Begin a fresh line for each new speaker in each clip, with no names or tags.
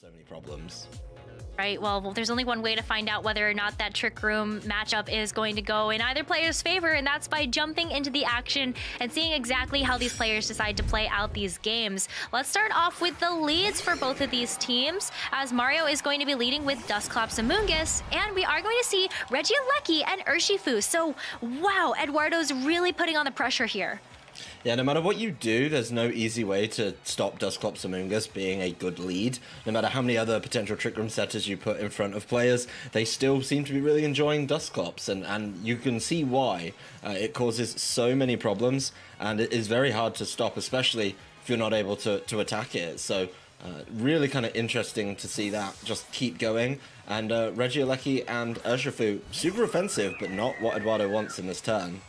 So many problems.
Right, well, there's only one way to find out whether or not that Trick Room matchup is going to go in either player's favor, and that's by jumping into the action and seeing exactly how these players decide to play out these games. Let's start off with the leads for both of these teams, as Mario is going to be leading with Dusclops Amoonguss, and we are going to see Regieleki and Urshifu. So, wow, Edoardo's really putting on the pressure here.
Yeah, no matter what you do, there's no easy way to stop Dusclops Amoonguss being a good lead. No matter how many other potential Trick Room setters you put in front of players, they still seem to be really enjoying Dusclops, and you can see why. It causes so many problems, and it is very hard to stop, especially if you're not able to attack it. So, really kind of interesting to see that just keep going. And Regieleki and Urshifu, super offensive, but not what Edoardo wants in this turn.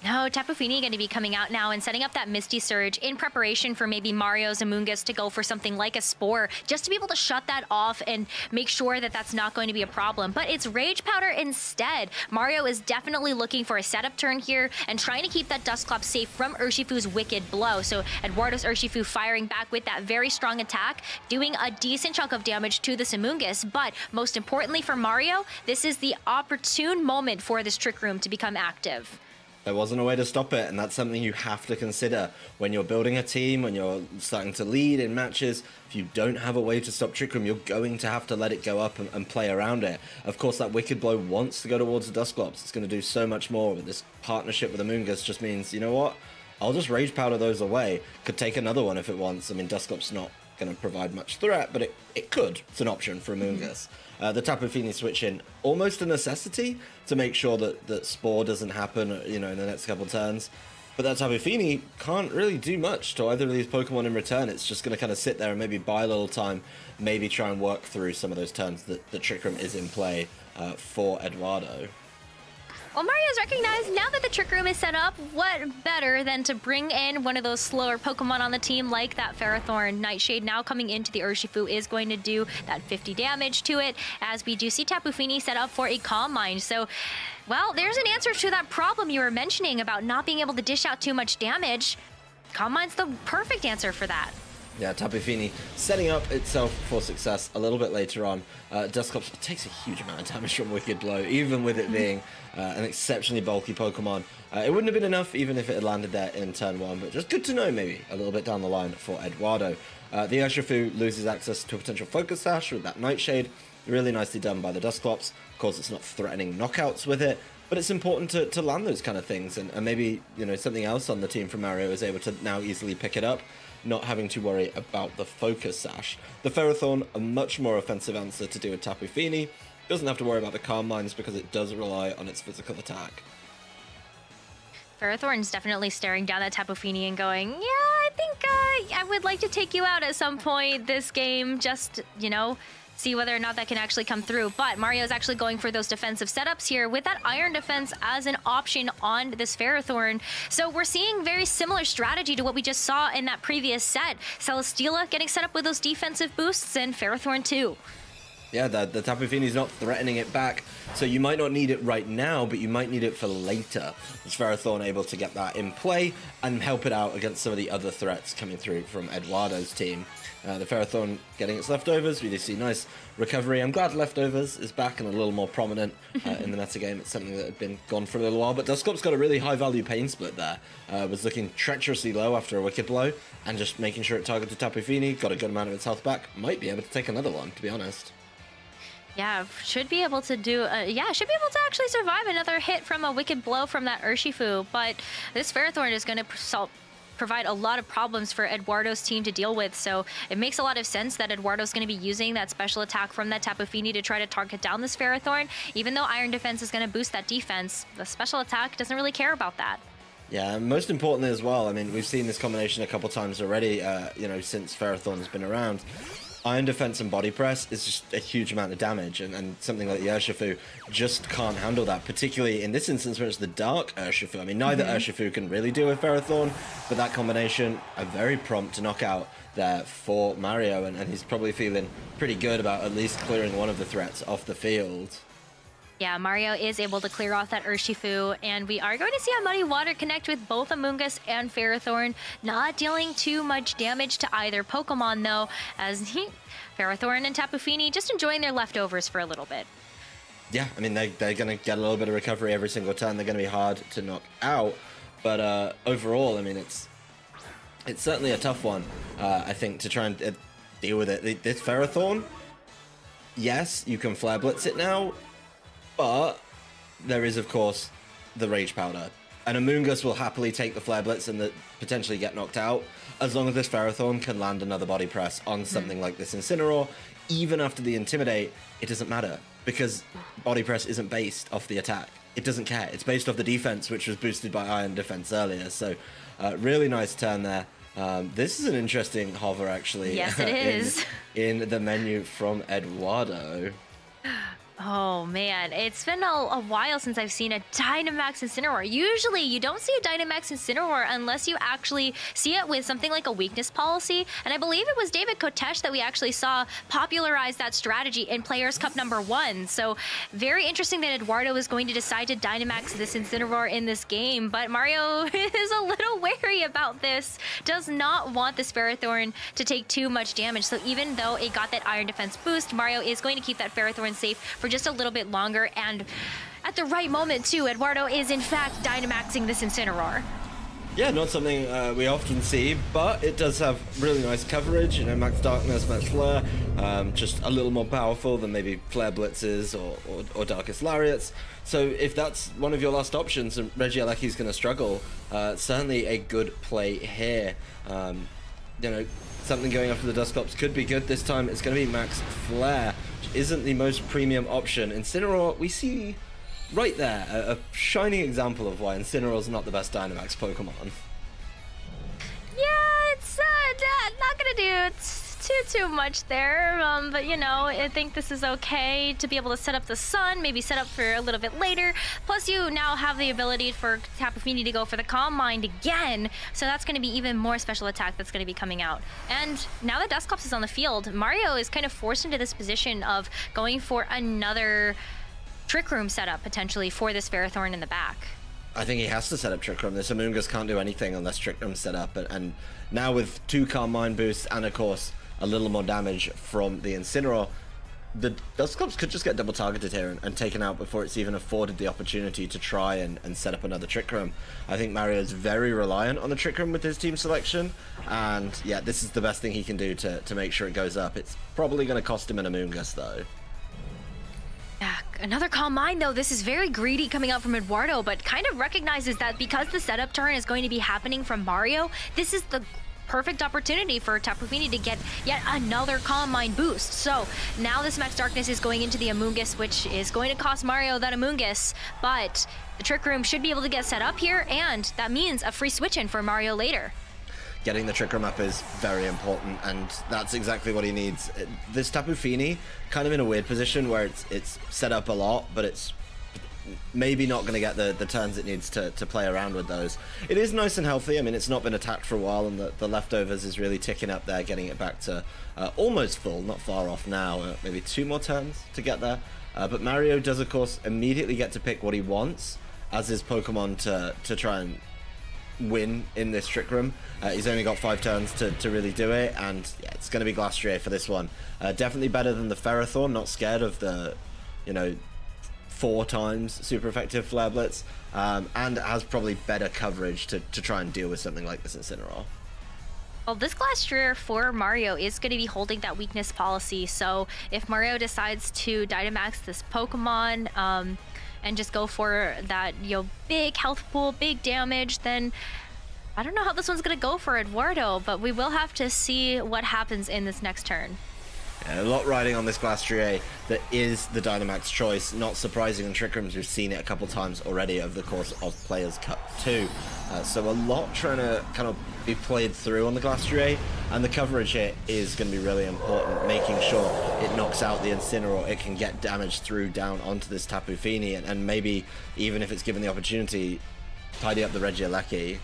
No, Tapu Fini going to be coming out now and setting up that Misty Surge in preparation for maybe Mario's Amoonguss to go for something like a Spore, just to be able to shut that off and make sure that that's not going to be a problem. But it's Rage Powder instead. Mario is definitely looking for a setup turn here and trying to keep that Dusclops safe from Urshifu's Wicked Blow. So Edoardo's Urshifu firing back with that very strong attack, doing a decent chunk of damage to this Amoonguss. But most importantly for Mario, this is the opportune moment for this Trick Room to become active.
There wasn't a way to stop it, and that's something you have to consider when you're building a team, when you're starting to lead in matches. If you don't have a way to stop Trick Room, you're going to have to let it go up and play around it. Of course, that Wicked Blow wants to go towards the Dusclops. It's going to do so much more, but this partnership with Amoonguss just means, you know what? I'll just Rage Powder those away. Could take another one if it wants. I mean, Dusclops not going to provide much threat, but it could. It's an option for Amoonguss. The Tapu Fini switch in, almost a necessity to make sure that Spore doesn't happen, you know, in the next couple turns. But that Tapu Fini can't really do much to either of these Pokemon in return. It's just going to kind of sit there and maybe buy a little time, maybe try and work through some of those turns that the Trick Room is in play for Edoardo.
Well, Mario's recognized now that the Trick Room is set up, what better than to bring in one of those slower Pokemon on the team like that Ferrothorn. Nightshade now coming into the Urshifu is going to do that 50 damage to it, as we do see Tapu Fini set up for a Calm Mind. So, well, there's an answer to that problem you were mentioning about not being able to dish out too much damage. Calm Mind's the perfect answer for that.
Yeah, Tapu Fini setting up itself for success a little bit later on. Dusclops takes a huge amount of damage from Wicked Blow, even with it being an exceptionally bulky Pokemon. It wouldn't have been enough even if it had landed there in turn 1, but just good to know maybe a little bit down the line for Edoardo. The Urshifu loses access to a potential Focus Sash with that Nightshade. Really nicely done by the Dusclops. Of course, it's not threatening knockouts with it, but it's important to land those kind of things, and maybe, you know, something else on the team from Mario is able to now easily pick it up, not having to worry about the Focus Sash. The Ferrothorn, a much more offensive answer to do with Tapu Fini. Doesn't have to worry about the Calm Minds because it does rely on its physical attack.
Ferrothorn's definitely staring down at Tapu Fini and going, yeah, I think I would like to take you out at some point this game, just, you know, see whether or not that can actually come through. But Mario's actually going for those defensive setups here with that Iron Defense as an option on this Ferrothorn. So we're seeing very similar strategy to what we just saw in that previous set. Celesteela getting set up with those defensive boosts, and Ferrothorn too.
Yeah, the Tapu Fini's not threatening it back, so you might not need it right now, but you might need it for later. Is Ferrothorn able to get that in play and help it out against some of the other threats coming through from Edoardo's team? The Ferrothorn getting its leftovers. We do see nice recovery. I'm glad leftovers is back and a little more prominent in the metagame. It's something that had been gone for a little while, but Dusclops got a really high value pain split there. Was looking treacherously low after a Wicked Blow and just making sure it targeted Tapu Fini. Got a good amount of its health back. Might be able to take another one, to be honest.
Yeah, should be able to do, should be able to actually survive another hit from a Wicked Blow from that Urshifu, but this Ferrothorn is going to provide a lot of problems for Edoardo's team to deal with, so it makes a lot of sense that Edoardo's going to be using that special attack from that Tapu Fini to try to target down this Ferrothorn. Even though Iron Defense is going to boost that defense, the special attack doesn't really care about that.
Yeah, and most importantly as well, I mean, we've seen this combination a couple times already, you know, since Ferrothorn's been around. Iron Defense and Body Press is just a huge amount of damage, and something like the Urshifu just can't handle that, particularly in this instance where it's the Dark Urshifu. I mean, neither Urshifu can really deal with Ferrothorn, but that combination, a very prompt knockout there for Mario, and he's probably feeling pretty good about at least clearing one of the threats off the field.
Yeah, Mario is able to clear off that Urshifu, and we are going to see a Muddy Water connect with both Amoonguss and Ferrothorn, not dealing too much damage to either Pokemon, though, as Ferrothorn and Tapu Fini just enjoying their leftovers for a little bit.
Yeah, I mean, they're going to get a little bit of recovery every single turn. They're going to be hard to knock out. But overall, I mean, it's certainly a tough one, I think, to try and deal with it. This Ferrothorn, yes, you can Flare Blitz it now, but there is, of course, the Rage Powder. And Amoonguss will happily take the Flare Blitz and potentially get knocked out, as long as this Ferrothorn can land another Body Press on something like this Incineroar. Even after the Intimidate, it doesn't matter, because Body Press isn't based off the attack. It doesn't care. It's based off the defense, which was boosted by Iron Defense earlier. So, really nice turn there. This is an interesting hover, actually.
Yes, it is.
in the menu from Edoardo.
Oh man, it's been a while since I've seen a Dynamax Incineroar. Usually you don't see a Dynamax Incineroar unless you actually see it with something like a weakness policy. And I believe it was David Kotesh that we actually saw popularize that strategy in Players Cup #1. So very interesting that Edoardo is going to decide to Dynamax this Incineroar in this game. But Mario is a little wary about this. Does not want this Ferrothorn to take too much damage. So even though it got that Iron Defense boost, Mario is going to keep that Ferrothorn safe for just a little bit longer, and at the right moment too. Edoardo is in fact Dynamaxing this Incineroar.
Yeah, not something we often see, but it does have really nice coverage. You know, Max Darkness, Max Flare, just a little more powerful than maybe Flare Blitzes or Darkest Lariats. So if that's one of your last options and Regieleki's going to struggle, certainly a good play here. You know, something going after the Dusclops could be good. This time it's going to be Max Flare, which isn't the most premium option. Incineroar, we see right there a shining example of why Incineroar's not the best Dynamax Pokemon.
Yeah, it's not gonna do too much there, but you know, I think this is okay to be able to set up the Sun, maybe set up for a little bit later. Plus you now have the ability for Tapu Fini to go for the Calm Mind again, so that's going to be even more special attack that's going to be coming out. And now that Dusclops is on the field, Mario is kind of forced into this position of going for another Trick Room setup potentially for this Ferrothorn in the back.
I think he has to set up Trick Room. This Amoonguss can't do anything unless Trick Room's set up, and now with 2 Calm Mind boosts and of course a little more damage from the Incineroar, the Dusclops could just get double targeted here and taken out before it's even afforded the opportunity to try and set up another Trick Room. I think Mario's very reliant on the Trick Room with his team selection, and yeah, this is the best thing he can do to make sure it goes up. It's probably going to cost him an Amoonguss though.
Yeah, another Calm Mind though. This is very greedy coming out from Edoardo, but kind of recognizes that because the setup turn is going to be happening from Mario, this is the perfect opportunity for Tapu Fini to get yet another Calm Mind boost. So now this Max Darkness is going into the Amoonguss, which is going to cost Mario that Amoonguss, but the Trick Room should be able to get set up here, and that means a free switch in for Mario later.
Getting the Trick Room up is very important, and that's exactly what he needs. This Tapu Fini kind of in a weird position where it's set up a lot, but it's maybe not going to get the turns it needs to play around with those. It is nice and healthy. I mean, it's not been attacked for a while, and the leftovers is really ticking up there, getting it back to almost full, not far off now. Maybe 2 more turns to get there. But Mario does, of course, immediately get to pick what he wants as his Pokemon to try and win in this Trick Room. He's only got 5 turns to really do it, and yeah, it's going to be Glastrier for this one. Definitely better than the Ferrothorn, not scared of the, you know, 4 times super effective Flare Blitz, and has probably better coverage to try and deal with something like this Incineroar.
Well, this Glastrier for Mario is going to be holding that weakness policy, so if Mario decides to Dynamax this Pokemon, and just go for that, you know, big health pool, big damage, then I don't know how this one's going to go for Edoardo, but we will have to see what happens in this next turn.
Yeah, a lot riding on this Glastrier that is the Dynamax choice. Not surprising in Trick Rooms, we've seen it a couple times already over the course of Players Cup 2. So a lot trying to kind of be played through on the Glastrier, and the coverage here is going to be really important, making sure it knocks out the Incineroar, it can get damage through down onto this Tapu Fini, and maybe, even if it's given the opportunity, tidy up the Regieleki.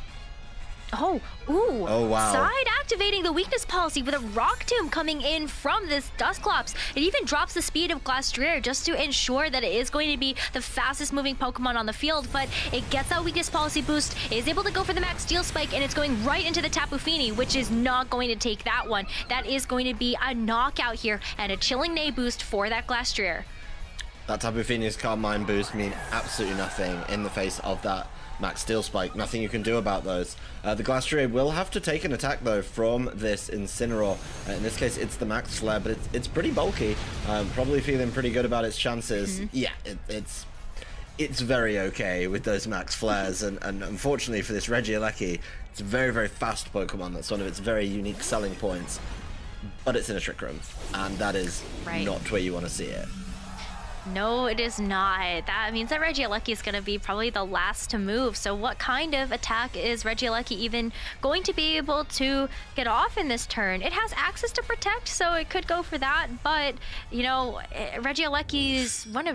Oh, ooh.
Oh, wow.
Side activating the weakness policy with a Rock Tomb coming in from this Dusclops. It even drops the speed of Glastrier just to ensure that it is going to be the fastest moving Pokemon on the field, but it gets that weakness policy boost, is able to go for the max Steel Spike, and it's going right into the Tapu Fini, which is not going to take that one. That is going to be a knockout here and a Chilling Neigh boost for that Glastrier.
That Tapu Fini's Calm Mind boost mean absolutely nothing in the face of that Max Steel Spike. Nothing you can do about those. The Glastrier will have to take an attack though from this Incineroar. In this case, it's the Max Flare, but it's pretty bulky. Probably feeling pretty good about its chances. Yeah, it's very okay with those Max Flares, and unfortunately for this Regieleki, it's a very, very fast Pokemon. That's one of its very unique selling points. But it's in a Trick Room, and that is not where you want to see it.
No, it is not. That means that Regieleki is going to be probably the last to move. So what kind of attack is Regieleki even going to be able to get off in this turn? It has access to Protect, so it could go for that. But, you know, one of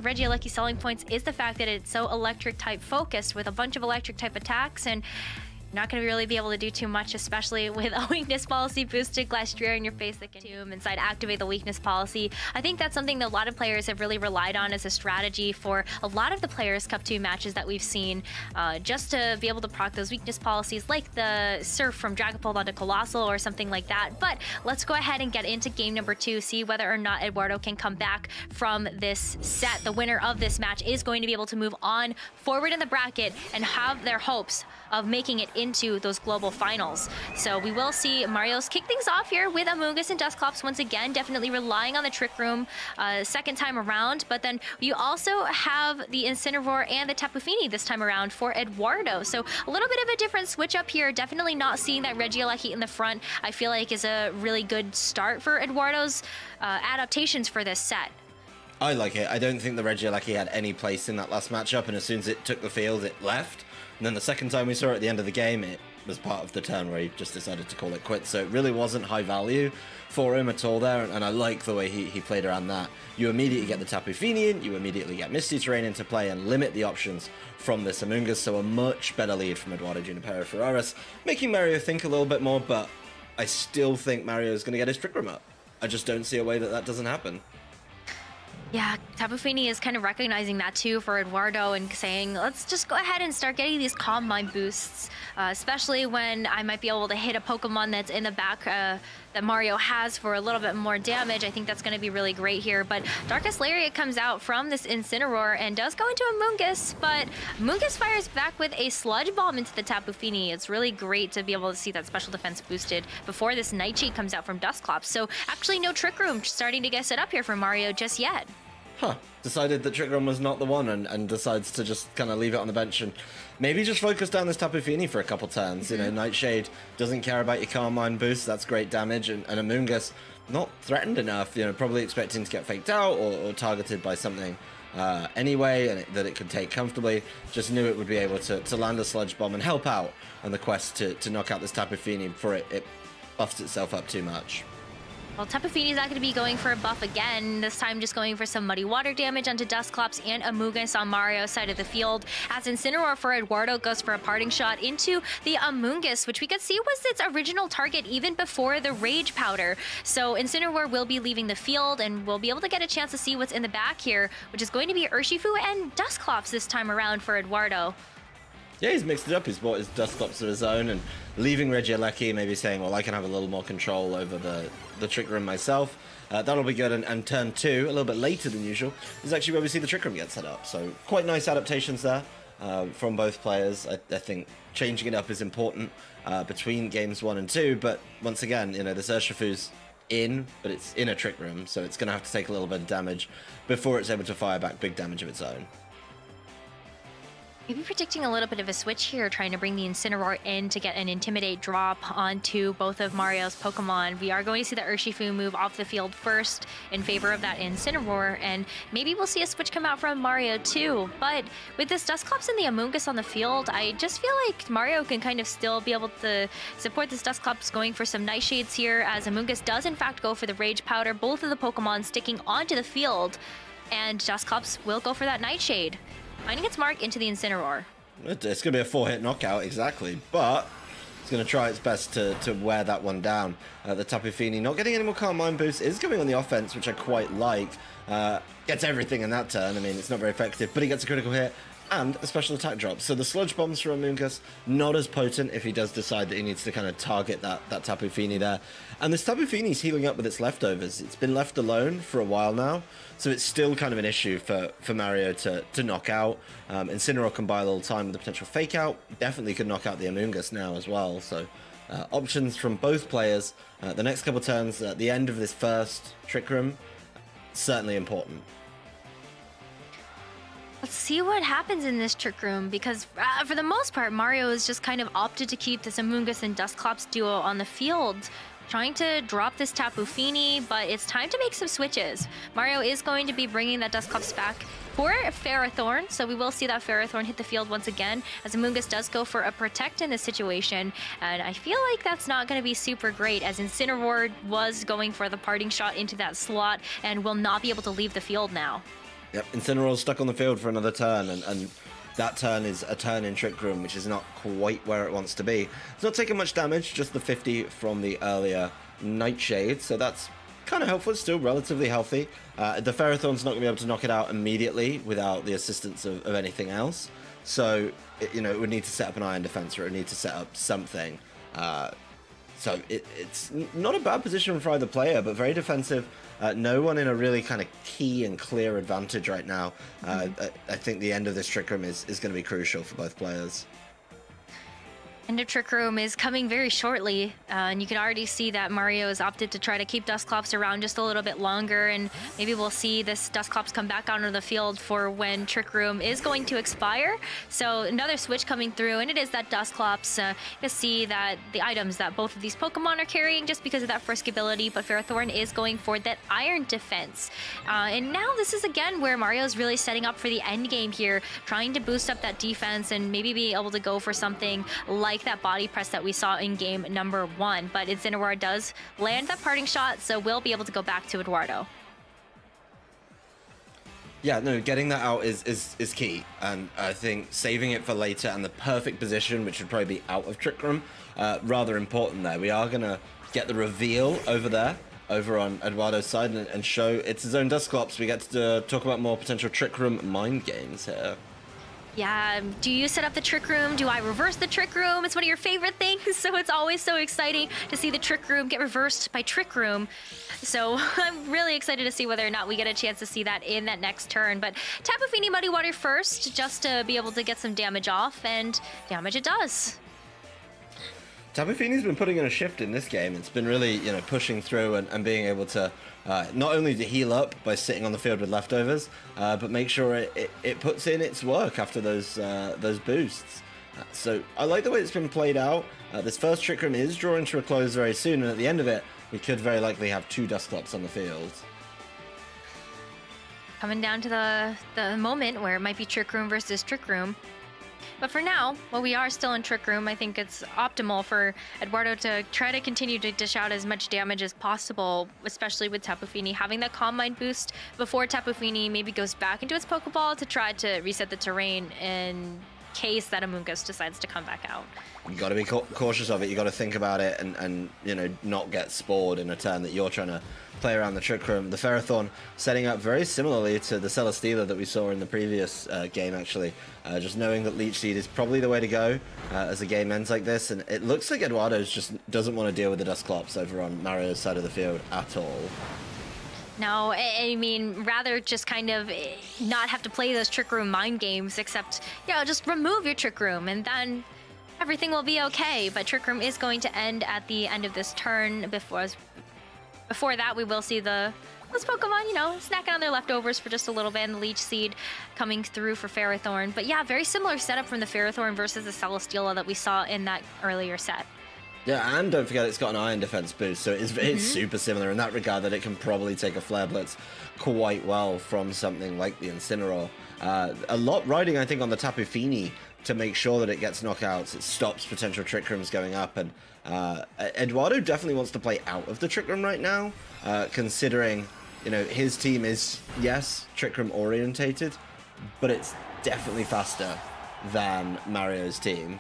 Regieleki's selling points is the fact that it's so electric type focused with a bunch of electric type attacks, and not going to really be able to do too much, especially with a weakness policy boosted Glastrier in your face that can Tomb inside activate the weakness policy. I think that's something that a lot of players have really relied on as a strategy for a lot of the Players Cup 2 matches that we've seen, just to be able to proc those weakness policies like the Surf from Dragapult onto Colossal or something like that. But let's go ahead and get into game number 2, see whether or not Edoardo can come back from this set. The winner of this match is going to be able to move on forward in the bracket and have their hopes of making it into those global finals. So we will see Marios kick things off here with Amoonguss and Dusclops once again, definitely relying on the Trick Room second time around. But then you also have the Incineroar and the Tapu Fini this time around for Edoardo. So a little bit of a different switch up here. Definitely not seeing that Regieleki in the front, I feel like is a really good start for Edoardo's adaptations for this set.
I like it. I don't think the Regieleki had any place in that last matchup, and as soon as it took the field, it left. And then the second time we saw it at the end of the game, it was part of the turn where he just decided to call it quits. So it really wasn't high value for him at all there, and I like the way he played around that. You immediately get the Tapu Fini in, you immediately get Misty Terrain into play and limit the options from this Amoonguss, so a much better lead from Edoardo Ferraris, making Mario think a little bit more, but I still think Mario is going to get his Trick Room up. I just don't see a way that doesn't happen.
Yeah, Tapu Fini is kind of recognizing that too for Edoardo and saying, let's just go ahead and start getting these Calm Mind boosts, especially when I might be able to hit a Pokemon that's in the back that Mario has for a little bit more damage. I think that's going to be really great here. But Darkest Lariat comes out from this Incineroar and does go into Amoonguss, but Amoonguss fires back with a Sludge Bomb into the Tapu Fini. It's really great to be able to see that special defense boosted before this Nightshade comes out from Dusclops. So actually no Trick Room starting to get set up here for Mario just yet.
Decided that Trick Room was not the one and decides to just kind of leave it on the bench and maybe just focus down this Tapu Fini for a couple turns. You know, Nightshade doesn't care about your Calm Mind boost. That's great damage. And Amoonguss not threatened enough, you know, probably expecting to get faked out or targeted by something anyway, and that it could take comfortably. Just knew it would be able to land a Sludge Bomb and help out on the quest to knock out this Tapu Fini before it buffs itself up too much.
Well, Tapu Fini's not going to be going for a buff again, this time just going for some Muddy Water damage onto Dusclops and Amoonguss on Mario's side of the field, as Incineroar for Edoardo goes for a parting shot into the Amoonguss, which we could see was its original target even before the Rage Powder. So Incineroar will be leaving the field, and we'll be able to get a chance to see what's in the back here, which is going to be Urshifu and Dusclops this time around for Edoardo.
Yeah, he's mixed it up. He's bought his Dusclops of his own and leaving Regieleki, maybe saying, well, I can have a little more control over the Trick Room myself. That'll be good. And turn 2, a little bit later than usual, is actually where we see the Trick Room get set up. So quite nice adaptations there from both players. I think changing it up is important between games 1 and 2. But once again, you know, this Urshifu's in, but it's in a Trick Room, so it's going to have to take a little bit of damage before it's able to fire back big damage of its own.
Maybe predicting a little bit of a switch here, trying to bring the Incineroar in to get an Intimidate drop onto both of Mario's Pokemon. We are going to see the Urshifu move off the field first in favor of that Incineroar, and maybe we'll see a switch come out from Mario too. But with this Dusclops and the Amoonguss on the field, I just feel like Mario can kind of still be able to support this Dusclops going for some Nightshades here, as Amoonguss does in fact go for the Rage Powder, both of the Pokemon sticking onto the field, and Dusclops will go for that Nightshade, finding its mark into the Incineroar.
It's going to be a 4-hit knockout, exactly, but it's going to try its best to wear that one down. The Tapu Fini not getting any more Calm Mind boost, is going on the offense, which I quite like. Gets everything in that turn. I mean, it's not very effective, but he gets a critical hit and a special attack drop. So the Sludge Bombs for Amoonguss, not as potent if he does decide that he needs to kind of target that Tapu Fini there. And this Tapu Fini's healing up with its leftovers. It's been left alone for a while now, so it's still kind of an issue for Mario to knock out. Incineroar can buy a little time with the potential Fake Out. Definitely could knock out the Amoonguss now as well. So options from both players. The next couple turns at the end of this first Trick Room, certainly important.
Let's see what happens in this Trick Room, because for the most part, Mario has just kind of opted to keep this Amoonguss and Dusclops duo on the field, trying to drop this Tapu Fini, but it's time to make some switches. Mario is going to be bringing that Dusclops back for Ferrothorn, so we will see that Ferrothorn hit the field once again, as Amoonguss does go for a Protect in this situation, and I feel like that's not going to be super great, as Incineroar was going for the parting shot into that slot and will not be able to leave the field now.
Yep, Incineroar's stuck on the field for another turn, and that turn is a turn in Trick Room, which is not quite where it wants to be. It's not taking much damage, just the 50 from the earlier Nightshade, so that's kind of helpful. It's still relatively healthy. The Ferrothorn's not going to be able to knock it out immediately without the assistance of anything else, so it would need to set up an Iron Defense, or it would need to set up something. So it's not a bad position for either player, but very defensive. No one in a really kind of key and clear advantage right now. I think the end of this Trick Room is going to be crucial for both players.
End of Trick Room is coming very shortly, and you can already see that Mario has opted to try to keep Dusclops around just a little bit longer, and maybe we'll see this Dusclops come back onto the field for when Trick Room is going to expire. So another switch coming through, and it is that Dusclops. You see that the items that both of these Pokemon are carrying just because of that Frisk ability, but Ferrothorn is going for that Iron Defense. And now this is again where Mario's really setting up for the end game here, trying to boost up that defense and maybe be able to go for something like that body press that we saw in game number 1, but Incineroar does land that parting shot, so we'll be able to go back to Edoardo.
Yeah, no, getting that out is key, and I think saving it for later and the perfect position, which would probably be out of Trick Room, rather important there. We are going to get the reveal over on Edoardo's side and show it's his own Dusclops. We get to talk about more potential Trick Room mind games here.
Yeah, do you set up the Trick Room? Do I reverse the Trick Room? It's one of your favorite things, so it's always so exciting to see the Trick Room get reversed by Trick Room. So I'm really excited to see whether or not we get a chance to see that in that next turn. But Tapu Fini Muddy Water first, just to be able to get some damage off, and damage it does.
Tapu Fini's been putting in a shift in this game. It's been really, pushing through and being able to not only to heal up by sitting on the field with leftovers, but make sure it puts in its work after those boosts. So I like the way it's been played out. This first Trick Room is drawing to a close very soon, and at the end of it, we could very likely have 2 Dusclops on the field.
Coming down to the moment where it might be Trick Room versus Trick Room. But for now, while we are still in Trick Room, I think it's optimal for Edoardo to try to continue to dish out as much damage as possible, especially with Tapu Fini having that Calm Mind boost before Tapu Fini maybe goes back into its Pokeball to try to reset the terrain in case that Amoonguss decides to come back out.
You got to be cautious of it. You got to think about it and not get spored in a turn that you're trying to play around the Trick Room. The Ferrothorn setting up very similarly to the Celesteela that we saw in the previous game, actually. Just knowing that Leech Seed is probably the way to go as the game ends like this. And it looks like Edoardo just doesn't want to deal with the Dusclops over on Mario's side of the field at all.
No, I mean, rather just kind of not have to play those Trick Room mind games, except, just remove your Trick Room and then everything will be okay. But Trick Room is going to end at the end of this turn. Before that, we will see those Pokemon, snacking on their leftovers for just a little bit, and the Leech Seed coming through for Ferrothorn. But yeah, very similar setup from the Ferrothorn versus the Celesteela that we saw in that earlier set.
Yeah, and don't forget it's got an Iron Defense boost, so it's super similar in that regard that it can probably take a Flare Blitz quite well from something like the Incineroar. A lot riding, I think, on the Tapu Fini to make sure that it gets knockouts. It stops potential Trick Rooms going up, and Edoardo definitely wants to play out of the Trick Room right now, considering, his team is, yes, Trick Room orientated, but it's definitely faster than Mario's team.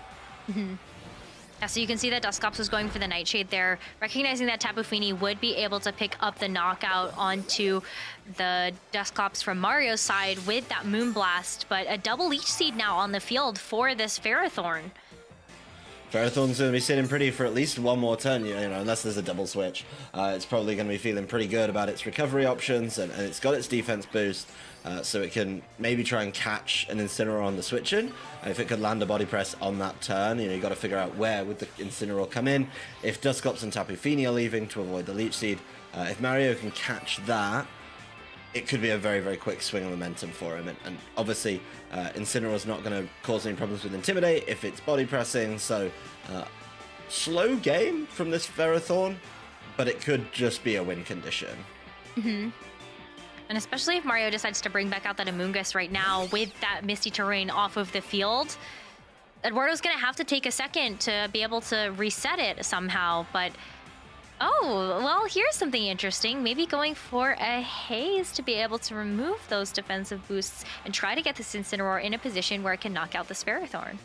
Yeah, so you can see that Dusclops was going for the Nightshade there, recognizing that Tapu Fini would be able to pick up the knockout onto the Dusclops from Mario's side with that Moonblast, but a double Leech Seed now on the field for this Ferrothorn.
Ferrothorn's going to be sitting pretty for at least one more turn, you know, unless there's a double switch. It's probably going to be feeling pretty good about its recovery options, and it's got its defense boost, so it can maybe try and catch an Incineroar on the switch in. If it could land a body press on that turn, you know, you got to figure out where would the Incineroar come in. If Dusclops and Tapu Fini are leaving to avoid the Leech Seed, if Mario can catch that, it could be a very, very quick swing of momentum for him. And obviously, Incineroar's not going to cause any problems with Intimidate if it's body pressing. So, slow game from this Ferrothorn, but it could just be a win condition.
Mm-hmm. And especially if Mario decides to bring back out that Amoonguss right now with that Misty Terrain off of the field, Eduardo's going to have to take a second to be able to reset it somehow. But oh, well, here's something interesting. Maybe going for a Haze to be able to remove those defensive boosts and try to get this Incineroar in a position where it can knock out the Ferrothorn.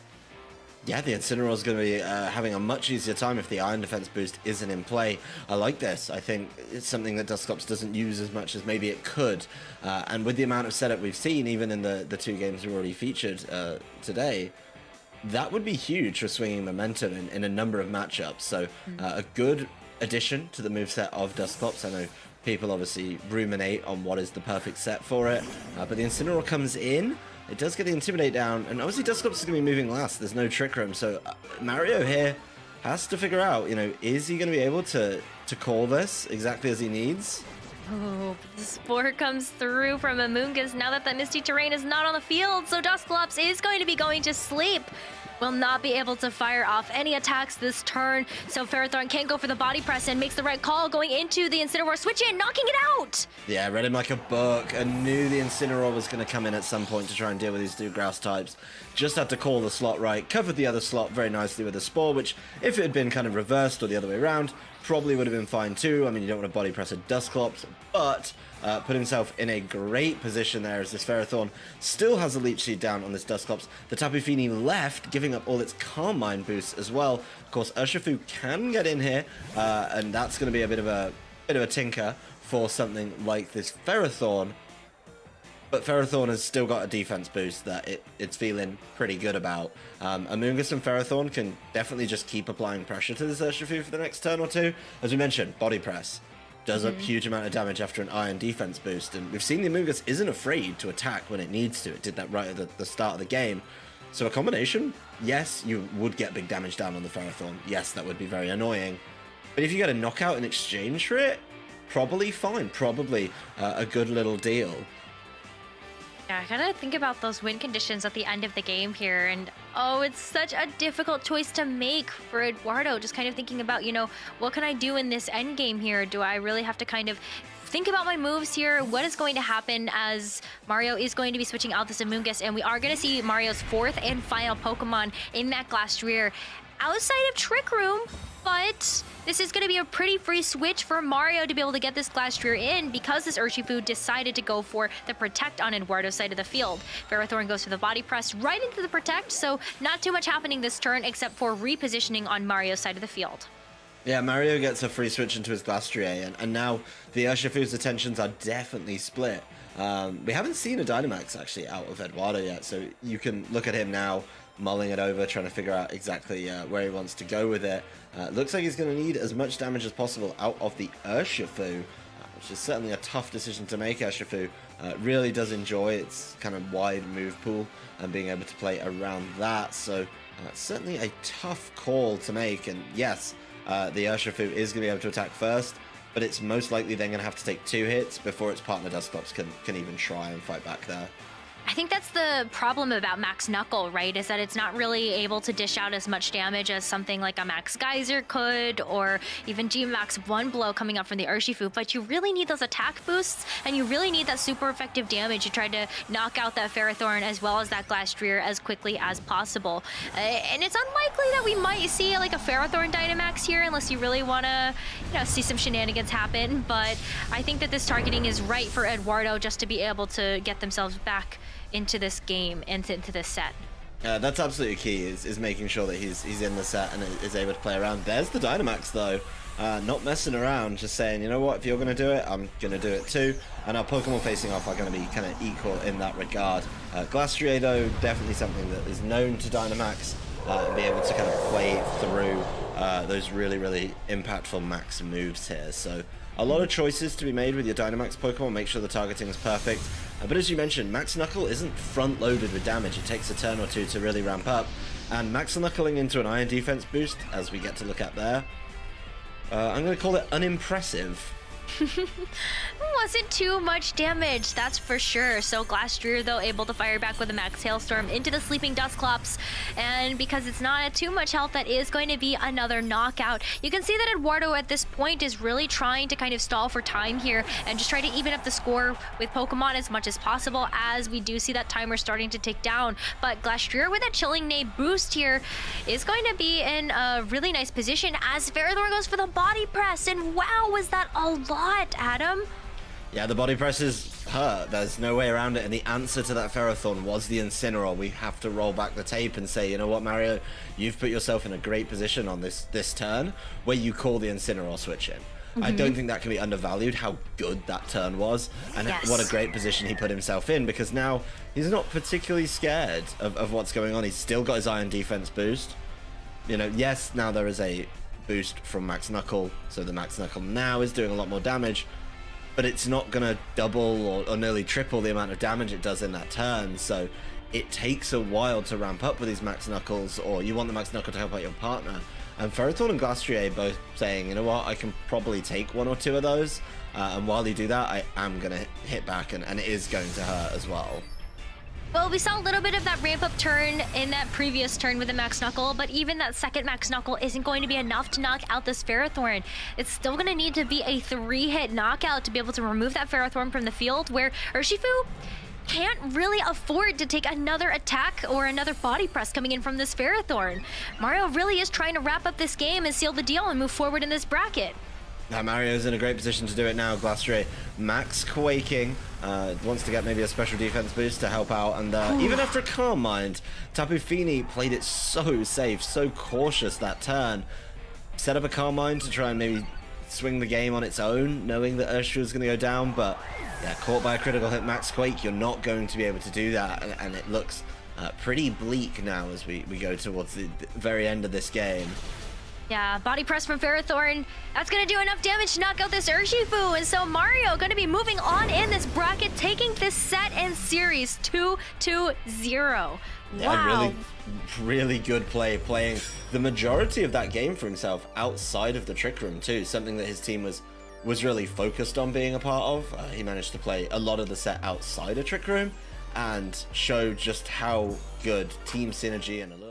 Yeah, the Incineroar is going to be having a much easier time if the Iron Defense boost isn't in play. I like this. I think it's something that Dusclops doesn't use as much as maybe it could. And with the amount of setup we've seen, even in the two games we already featured today, that would be huge for swinging momentum in a number of matchups. So a good addition to the moveset of Dusclops. I know people obviously ruminate on what is the perfect set for it, but the Incineroar comes in, it does get the Intimidate down, and obviously Dusclops is going to be moving last. There's no Trick Room, so Mario here has to figure out, you know, is he going to be able to call this exactly as he needs?
Oh, the Spore comes through from Amoonguss now that Misty Terrain is not on the field, so Dusclops is going to be going to sleep. Will not be able to fire off any attacks this turn, so Ferrothorn can't go for the body press and makes the right call going into the Incineroar switch in, knocking it out!
Yeah, read him like a book and knew the Incineroar was going to come in at some point to try and deal with these two grass types. Just had to call the slot right, covered the other slot very nicely with a Spore, which if it had been kind of reversed or the other way around, probably would have been fine too. I mean, you don't want to body press a Dusclops, but put himself in a great position there as this Ferrothorn still has a Leech Seed down on this Dusclops. The Tapu Fini left, giving up all its Carmine boosts as well. Of course, Urshifu can get in here, and that's going to be a bit of a tinker for something like this Ferrothorn. But Ferrothorn has still got a defense boost that it's feeling pretty good about. Amoonguss and Ferrothorn can definitely just keep applying pressure to this Urshifu for the next turn or two. As we mentioned, body press does a huge amount of damage after an Iron defense boost, and we've seen the Amoonguss isn't afraid to attack when it needs to. It did that right at the start of the game. So a combination, yes, you would get big damage down on the Ferrothorn. Yes, that would be very annoying. But if you get a knockout in exchange for it, probably fine. Probably a good little deal.
Yeah, I gotta think about those win conditions at the end of the game here, and oh, it's such a difficult choice to make for Eduardo. Just kind of thinking about, you know, what can I do in this end game here? Do I really have to kind of think about my moves here? What is going to happen as Mario is going to be switching out this Amoonguss, and we are going to see Mario's fourth and final Pokemon in that Glastrier outside of Trick Room, but this is going to be a pretty free switch for Mario to be able to get this Glastrier in because this Urshifu decided to go for the Protect on Eduardo's side of the field. Ferrothorn goes for the body press right into the Protect, so not too much happening this turn except for repositioning on Mario's side of the field.
Yeah, Mario gets a free switch into his Glastrier, and now the Urshifu's attentions are definitely split. We haven't seen a Dynamax actually out of Eduardo yet, so you can look at him now, mulling it over, trying to figure out exactly where he wants to go with it. Looks like he's going to need as much damage as possible out of the Urshifu, which is certainly a tough decision to make. Urshifu really does enjoy its kind of wide move pool and being able to play around that, so it's certainly a tough call to make. And yes, the Urshifu is going to be able to attack first, but it's most likely then going to have to take 2 hits before its partner Dusclops can even try and fight back there.
I think that's the problem about Max Knuckle, right? Is that it's not really able to dish out as much damage as something like a Max Geyser could, or even G-Max One Blow coming up from the Urshifu. But you really need those attack boosts, and you really need that super effective damage to try to knock out that Ferrothorn as well as that Glastrier as quickly as possible. And it's unlikely that we might see like a Ferrothorn Dynamax here, unless you really want to, you know, see some shenanigans happen. But I think that this targeting is right for Eduardo just to be able to get themselves back into this game and into this set.
That's absolutely key, is making sure that he's in the set and is able to play around. There's the Dynamax, though. Not messing around, just saying, you know what, if you're going to do it, I'm going to do it too. And our Pokemon facing off are going to be kind of equal in that regard. Glastrier, though, definitely something that is known to Dynamax and be able to kind of play through those really, really impactful max moves here. So a lot of choices to be made with your Dynamax Pokemon. Make sure the targeting is perfect. But as you mentioned, Max Knuckle isn't front-loaded with damage. It takes a turn or two to really ramp up. And Max Knuckling into an Iron Defense boost, as we get to look at there, I'm going to call it unimpressive.
Wasn't too much damage, that's for sure. So Glastrier, though, able to fire back with a Max Hailstorm into the Sleeping Dusclops. And because it's not at too much health, that is going to be another knockout. You can see that Edoardo at this point is really trying to kind of stall for time here and just try to even up the score with Pokemon as much as possible, as we do see that timer starting to tick down. But Glastrier with a Chilling Neigh boost here is going to be in a really nice position as Ferrothorn goes for the body press. And wow, was that a lot, Adam?
Yeah, the body presses hurt. There's no way around it. And the answer to that Ferrothorn was the Incineroar. We have to roll back the tape and say, you know what, Mario, you've put yourself in a great position on this turn where you call the Incineroar switch in. I don't think that can be undervalued, how good that turn was, and what a great position he put himself in, because now he's not particularly scared of what's going on. He's still got his Iron Defense boost. You know, yes, now there is a boost from Max Knuckle, so the Max Knuckle now is doing a lot more damage, but it's not going to double or nearly triple the amount of damage it does in that turn, so it takes a while to ramp up with these Max Knuckles, or you want the Max Knuckle to help out your partner. And Ferrothorn and Glastrier both saying, you know what, I can probably take one or two of those, and while you do that, I am going to hit back, and it is going to hurt as well.
Well, we saw a little bit of that ramp-up turn in that previous turn with the Max Knuckle, but even that second Max Knuckle isn't going to be enough to knock out this Ferrothorn. It's still going to need to be a 3-hit knockout to be able to remove that Ferrothorn from the field, where Urshifu can't really afford to take another attack or another body press coming in from this Ferrothorn. Mario really is trying to wrap up this game and seal the deal and move forward in this bracket.
Now Mario's in a great position to do it now. Glastrier max quaking, wants to get maybe a special defense boost to help out, and even after a Calm Mind, Tapu Fini played it so safe, so cautious that turn. Set up a Calm Mind to try and maybe swing the game on its own, knowing that Urshifu was going to go down, but yeah, caught by a critical hit Max Quake, you're not going to be able to do that, and it looks pretty bleak now as we go towards the very end of this game.
Yeah, body press from Ferrothorn. That's going to do enough damage to knock out this Urshifu. And so Mario going to be moving on in this bracket, taking this set and series 2-0. Wow.
Yeah, really good play, playing the majority of that game for himself outside of the Trick Room too, something that his team was really focused on being a part of. He managed to play a lot of the set outside of Trick Room and showed just how good team synergy and a little